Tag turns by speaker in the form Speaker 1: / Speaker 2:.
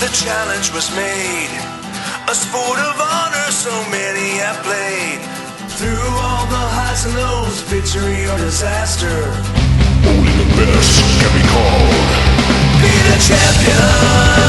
Speaker 1: the challenge was made, a sport of honor so many have played. Through all the highs and lows, victory or disaster,
Speaker 2: only the best can be called.
Speaker 1: be the champion.